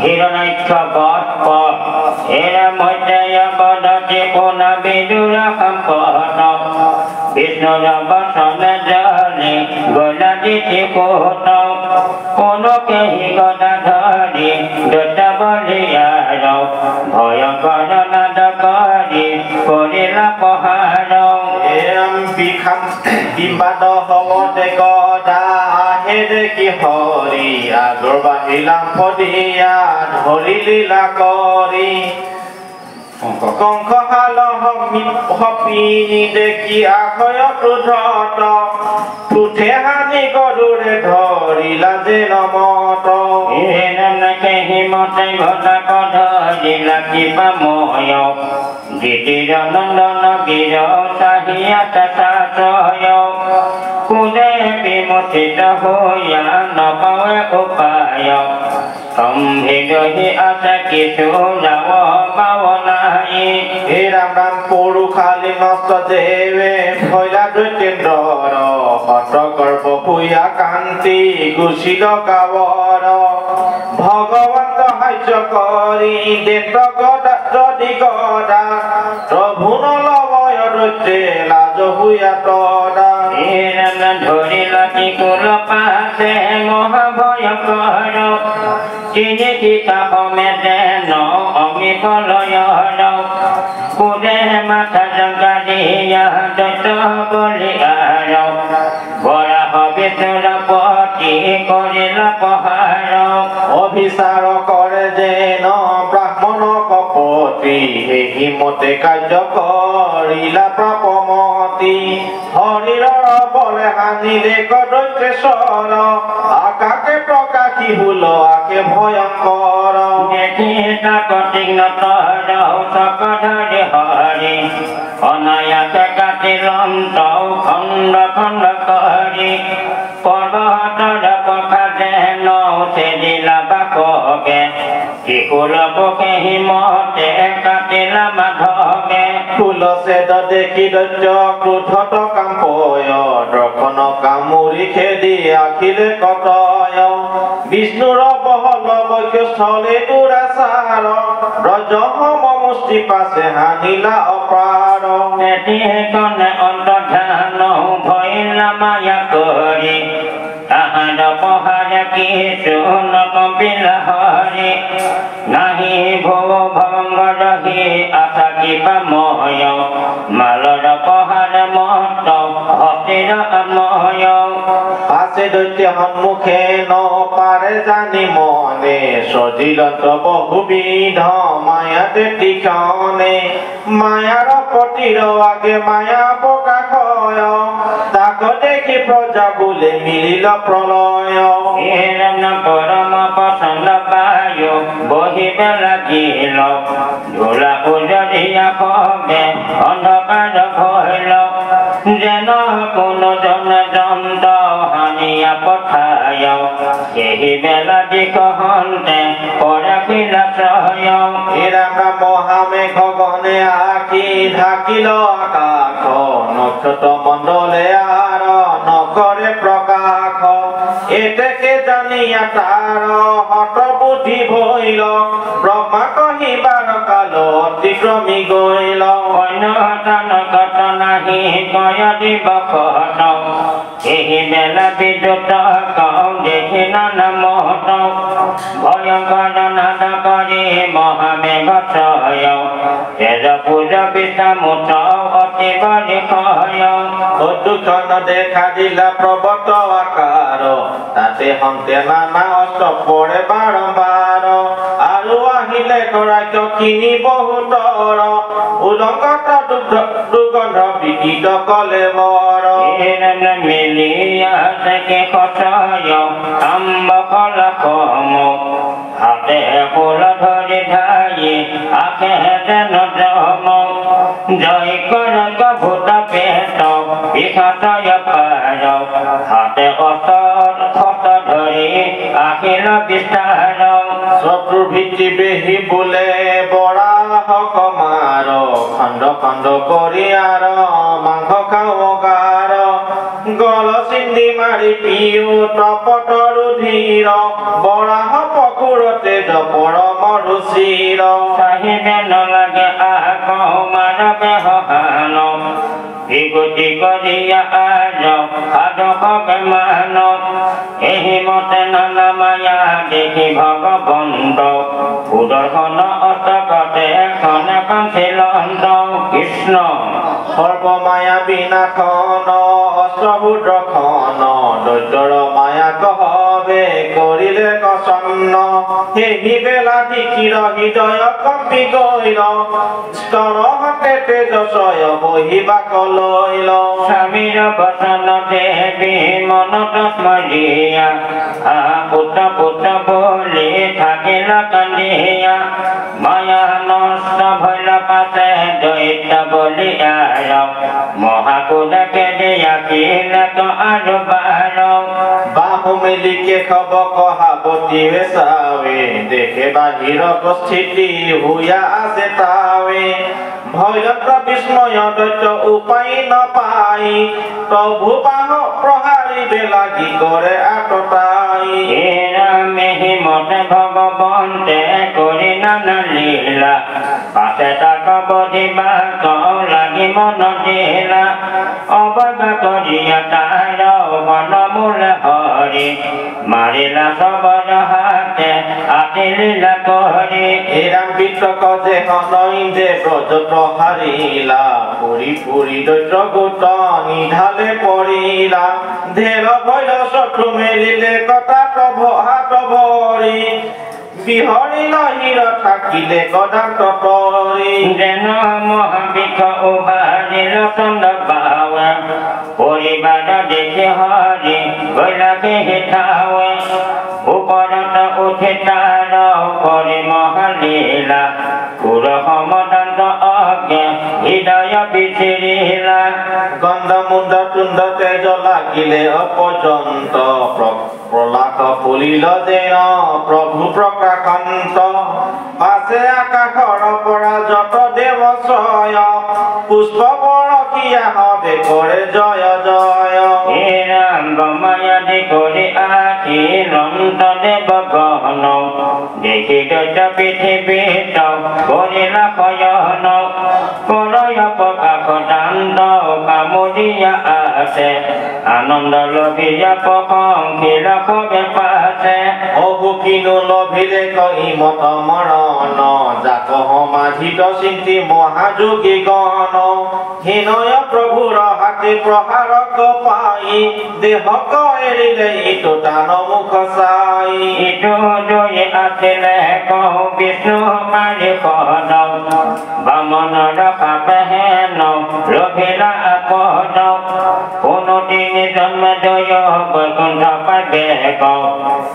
হিরণাক্ষ গর্প এরা মধ্যে বদতে কোন বিদুরা সম্পদ বিষ্ণুর বসনে জলে গলা দিতে কোত কোন কেহি গদা ধরি দত্ত বলিয়ার ভয়ঙ্কর নাদ করি করিলা পহার এম বিখাম বিবাদ হবতে গদা আহে দেখি হরি আগর বাহিলাম পদিয়া ধরি লীলা কৰি কংস হাল হপি দেখি আহয় ক্ৰোধত উঠে হানি গৰুৰে ধৰিলা যে নমত হিমতে ঘটা কধৰিলা কিবা ময় গীতিৰ নন্দন গিৰ চাহিয়া চাচয় কোনে বিমোচিত হৈয়া নপাৱে উপায় সম্ভিদহি আছে কিছু যাব পাৱনাই হে ৰাম ৰাম পৰুষালি নষ্ট দেৱে ভৈলা দৈতেন্দ্ৰৰ হতগৰ্ভ ভূয়া কান্তি গুচিল গাৱৰ ভগৱান সাহায্য কৰি দেত গদা যদি গদা প্ৰভু নলবয় দৈতে লাজ ভূয়া তদা ধৰিলা টিকুল পাছে মহাভয়কৰ তিনি কিতাপ মেদে ন অমিফলয়ৰ কোনে মাথা জংকা দিয়া দত্ত বলিয়াৰ বৰাহ বিষ্ণুৰ পতি কৰিলা পহাৰ অভিচাৰ কৰে যেন ব্ৰাহ্মণ কপতি হিমতে কাৰ্য কৰিলা প্ৰপমতি হৰিৰৰ বলে হানিলে গদৈতেশ্বৰ আকাকে প্ৰকাশী হুল আকে ভয়ংকৰ দেখি তাকতিক নতৰ চকধৰি হৰি অনায়াসে কাটি লন্ত খণ্ড খণ্ড কৰি পৰ্বতৰ পখাতে নৌচে দিলা বাককে ত্ৰিশূল পোকে হিমতে কাটিলা মাধকে তুলসেদ দেখি দৈত্য ক্ৰোধত কাম্পয় দৰ্শন কামুৰি খেদি আখিলে কটয় বিষ্ণুৰ বহল বৈষ্ণৱে দুৰাচাৰ ব্ৰজসম মুষ্টি পাছে হানিলা অপাৰ কনে অন্তৰ্ধান ভৈলা মায়া কৰি তাহার পহার কিছু নকপিল হরি নাহি ভব ভঙ্গ রহি আশা কিবা ময় মালর পহার মত হস্তির ময় আছে দৈত্য সন্মুখে নপাৰে জানি মনে সজিলত বহুবিধ মায়াতে তীক্ষণে মায়াৰ পতিৰ আগে মায়া প্ৰকাশয় তাক দেখি প্ৰজা বোলে মিলিল প্ৰলয় পরম পছন্দ বায়ু বহিবে লাগিল ধূলা উজরিয়া কবে অন্ধকার ভইল যেন কোনো জন যন্ত্র হানিয়া পঠায় সেই বেলা দিকহন্তে পৰাখিলা চয় ৰাম মহামেঘ গণে আঁকি ঢাকিল আকাশ নক্ষত্ৰ মণ্ডলে আৰ নকৰে প্ৰকাশ এতেকে জানিয়া তাৰ হত বুদ্ধি ভৈল ব্ৰহ্মা কহিবাৰ কাল অতিক্ৰমি গইল অন্য তানকত নাহি কয় দিবস এই বেলা বিদ্যুত কওঁ দেখি নানা মহত ভয়ংকৰ নাদ কৰি মহামেঘ চয় তেজ পূজ বিশ্বামুত অতি বলিষয় দুখন দেখা দিলা প্ৰবত আকাৰ তাতে হন্তে নানা অস্ত্ৰ পৰে বাৰম্বাৰ আৰু আহিলে কৰাজ্য কিনি বহুতৰ উলংঘত দুৰ্গন্ধ বিদিত কলে বৰ মিলিয়া থেকে কষয় আম্ব কলা কম হাতে ফুল ধৰি ধাই আখে যেন জম জয় কৰক ভূত পেট বিষাতয় পাৰ হাতে অস্ত্ৰ খত ধৰি আখিল বিস্তাৰ শত্ৰুৰ ভিত্তি বেহি বোলে বৰাহ কমাৰ খণ্ড খণ্ড কৰি আৰ মাংস খাওঁ গাৰ গল চিন্দি মাৰি পিও তপতৰ ধীৰ বৰাহ পকু পুৰতে পৰম ৰুচিৰ চাহিবে নলাগে আকৌ মানৱে সহান বিগতি কৰিয়া আজ সাধককে মানৱ এই মতে নানা মায়া দেখি ভগৱন্ত সুদৰ্শন অষ্টকতে এখন এখন চিলন্ত কৃষ্ণ সৰ্বমায়া বিনাশন অষ্টভূদ্ৰখন দৈত্যৰ মায়া কহবে কৰিলে কচন্ন সেই বেলা দিকিৰ হৃদয় কম্পি গৈল স্তৰহতে তেজসয় বহিবাক লৈল স্বামীৰ বচন দেৱী মনত স্মৰিয়া পুত্ৰ পুত্ৰ বুলি থাকিল কান্দিয়া মায়া নষ্ট ভৈল পাছে দৈত্য বলিয়া মহাকুদকে দিয়া কিলত আৰু বাৰ বাহু মেলিকে খব কহাবতী চাৱে দেখে বাহিৰত স্থিতি হুয়া আছে তাৱে ভয়ত বিস্ময় দৈত্য উপায় নাপাই প্ৰভু পাহ প্ৰহাৰিবে লাগি কৰে আততাই মেহি মতে ভগৱন্তে কৰি নানা লীলা পাছে তাক বধিবা কওঁ লাগি মন দিলা অবজ্ঞা কৰিয়া তাৰ বনমূল হৰি মাৰিলা চবৰ হাতে আতিলিলা কৰি এৰাম বিতক যে হনইন্দে ব্ৰজ প্ৰহাৰিলা ফুৰি ফুৰি দৈত্ৰ গোট নিধালে পৰিলা ধেৰ ভৈল চক্ষু মেলিলে কটা হাত ভৰি বিহৰিল হিৰ থাকিলে কদান্ত পৰি যেন মহাবিষ উভাৰিল চন্দ বাৱে পৰিবাৰ দেখি হৰি গৈলাকে হিঠাৱে ওপৰত উঠি তাৰ কৰি মহালীলা কুৰ সমদন্ত অজ্ঞে হৃদয় বিচিৰিলা গন্ধ মুণ্ড তুণ্ড তেজ লাগিলে অপৰ্যন্ত প্ৰলাপ ফুলিল যেন প্ৰভু প্ৰকাশন্ত পাছে আকাশৰ পৰা যত দেৱ ছয় পুষ্প বৰষিয়া হবে কৰে জয় জয় মায়াদি কৰি আহি নন্দ দেৱ গহন দেখি দৈত পৃথিৱীত কৰিলা শয়ন কৰয় প্ৰকাশ দান্ত কামুৰিয়া আছে আনন্দ লভিয়া প্ৰশংসিল সবে পাছে অহু কিনো লভিলে কহিমত মৰণ জাত সমাধিত চিন্তি মহাযোগী গণ হীনয় প্ৰভুৰ হাতে প্ৰহাৰক পাই দেহক এৰিলে ইটো টান মুখ চাই ইটো জয় আছিলে কওঁ বিষ্ণু মাৰি পদ বামনৰ সাপেহেন লভিলা আপদ কোনো তিনি জন্ম জয় বৈকুণ্ঠ পাবে কওঁ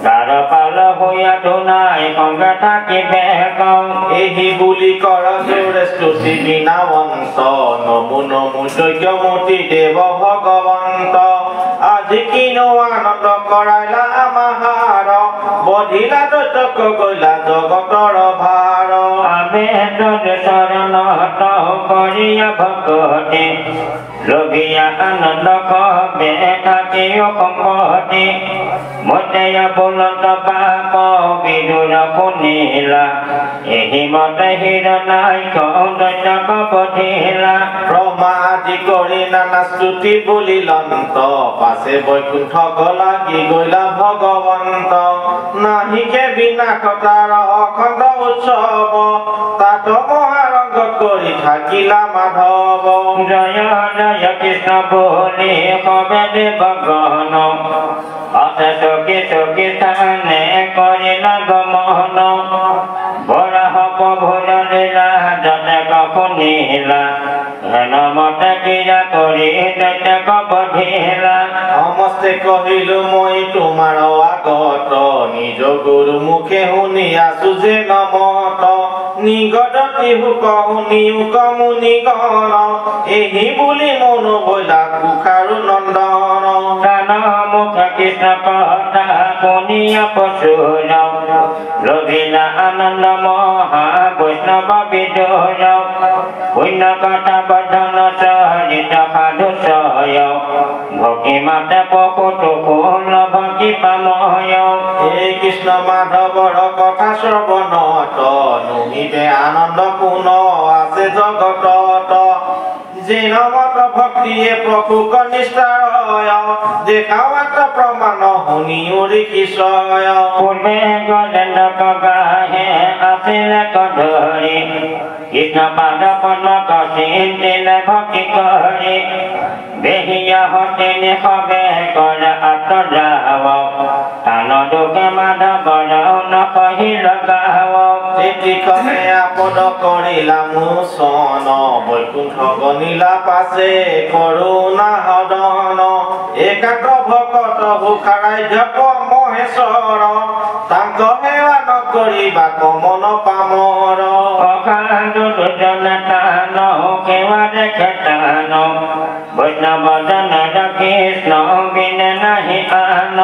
দ্বাৰ পাল হৈয়া ধুনাই সংগে থাকিবে কওঁ এই বুলি কৰ জোৰে স্তুতি বিনাৱন্ত নমো নমো যজ্ঞমূৰ্তি দেৱ ভগৱন্ত আজি কিনো আনন্দ কৰাইলা মাহাৰ বধিলা দৈত্যক গৈলা জগতৰ ভাৰ আবে চৰণ কৰিয়া ভকতি লভিয়া আনন্দ কবে থাকিও সম্পত্তি মতেয় বুলন্ত পাপ বিদুৰ শুনিলা এহি মতে হিৰনায়ক দৈত্যক বধিলা ব্ৰহ্মা আদি কৰি নানা স্তুতি বুলিলন্ত পাছে বৈকুণ্ঠক লাগি গৈলা ভগৱন্ত নাহিকে বিনাশ তাৰ অখণ্ড উৎসৱ তাত মহাৰংগ কৰি থাকিলা মাধৱ জয় জয় কৃষ্ণ বুলি কবে দেৱ গহন আছে চকি চকি স্থানে কৰিলা গমন বৰাহ প্ৰভুৰ লীলা যতেক শুনিলা হেন মতে ক্ৰিয়া কৰি দৈত্যক বধিলা সমস্তে কহিলো মই তোমাৰ আগত নিজ গুৰু মুখে শুনি আছো যে নমত নিগত হুক শুনিও কমুনি গণ এহি বুলি মনো বৈলা কুখাৰু নন্দন মুখ কৃষ্ণ কথা শুনিয়া পশুৰ লভিলা আনন্দ মহা বৈষ্ণৱ বিদুৰ পুণ্য কথা বৰ্ধন চৰিত সাধু চয় ভক্তি মাতে পশুটো কুল ভক্তি পাময় এই কৃষ্ণ মাধৱৰ কথা শ্ৰৱণত নুহিবে আনন্দ পুন আছে জগতত যে নামত ভক্তিয়ে প্ৰভুক নিষ্ঠাৰয় দেখা মাত্ৰ প্ৰমাণ শুনিও ঋষিশয় পূৰ্বে গজেন্দ্ৰ গাহে আছিলে কধৰি কৃষ্ণ পাদ পদ্মক চিন্তিলে ভক্তি কৰি বেহিয়া হতিনি সবে কৰে আত্মজাৱ তান দুখে মাধৱৰ নকহিল গাৱ তেতিকমে আপদ কৰিলা মোচন বৈকুণ্ঠ গণিলা পাছে কৰোণা সদন একান্ত ভকত ভূষাৰাধ্যক মহেশ্বৰ তাংক সেৱা নকৰিবা কমন পামৰ অকান্দু দুজন তান সেৱা দেখে তান বৈষ্ণৱ জনৰ কৃষ্ণ বিনে নাহি আন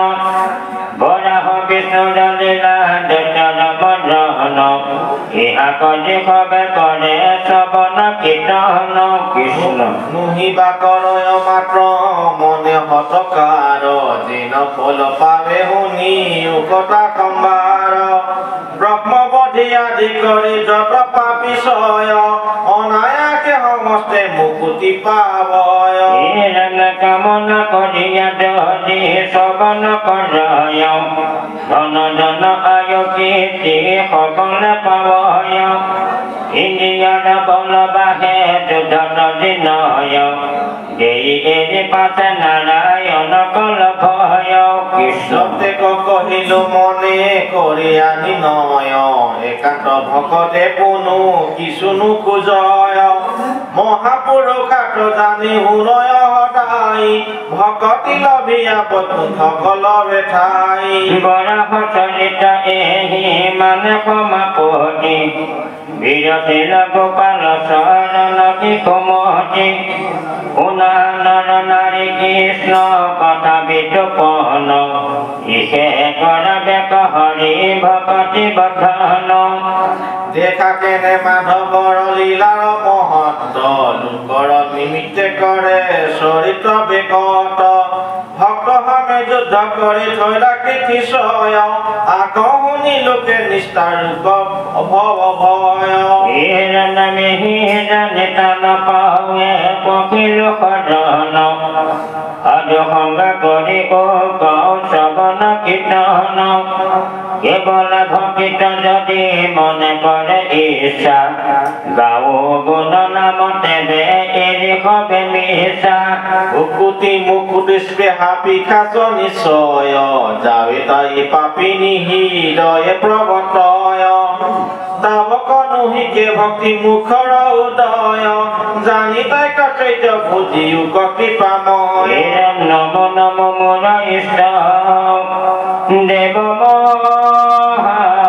বৰাহ বিষ্ণুৰ লীলা দুচৰ বদন ই আকজি সবে কৰে শ্ৰৱণ কীৰ্তন কৃষ্ণ নুহিবা কৰয় মাত্ৰ মনে হতকাৰ দিন ফল পাবে শুনি উকতা সম্ভাৰ ব্ৰহ্মবধি আদি কৰি যত পাপিছয় অনায়াসে সমস্তে মুকুতি পাবয় কামনা কৰিয়া যদি শ্ৰৱণ কৰয় ধন জন আয়ু কীৰ্তি সকলে পাবয় ইন্দ্ৰিয়ৰ বল বাহে যুদ্ধ দিনয় দেই এৰি পাছে নাৰায়ণ কল ভয় কৃষ্ণ কহিলো মনে কৰি আনি নয় একান্ত ভকতে পুনু কিছু নোখোজয় মহাপুৰুষাৰ্থ জানি শুনয় সদায় ভকতি লভিয়া বৈকুণ্ঠ ঠাই বৰাহ চৰিত এহি মানে সমাপতি বিৰতিল গোপাল চৰণ কি কুমতি শুনা নৰ নাৰী কৃষ্ণ কথা বিতুপন ইহে কৰাবে হৰি ভকতি বৰ্ধন দেখা কেনে মাধৱৰ লীলাৰ মহত্ব লোকৰ নিমিত্তে কৰে চৰিত্ৰ বেকত ভক্ত সমে যুদ্ধ কৰি থৈলা কৃতিশয় আকৌ শুনি লোকে নিষ্ঠাৰ ৰূপ ভৱ ভয় নিতান পাৱে পখিল সদন অধসংগ কৰি কওঁ শ্ৰৱণ কীৰ্তন কেৱল ভক্তিত যদি মনে কৰে ইচ্ছা গাও গুণ নামতে বে এৰি সবে মিছা উকুতি মুকুতি স্পৃহা পিশাচ নিশ্চয় যাৱে তাই পাপিনী হৃদয়ে প্ৰৱৰ্তয় তাৱক নুহিকে ভক্তি মুখৰ উদয় জানি তাই কৰ্তব্য বুজিও কৃপাময় নম নম মোৰ ইষ্ট দেৱ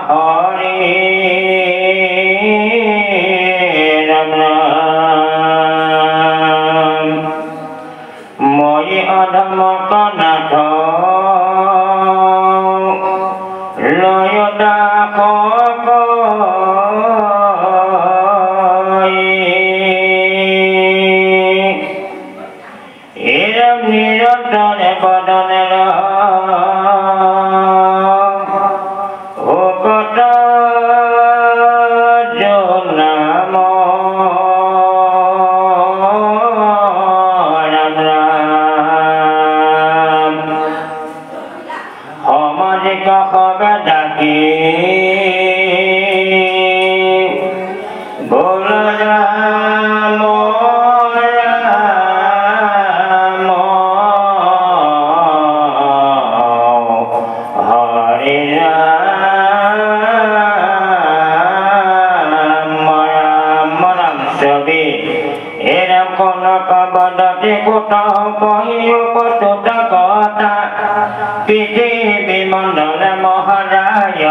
হৰি ৰাম মই অধম কনাথ লয় দাস নিৰন্তৰে বদনেৰ ভকত নাম ৰাম ৰাম সমাজিক সবে ডাকি বল ৰাম কবদতি কুট কহিও প্ৰস্তুত কথা পৃথিবী মণ্ডলে মহাৰায়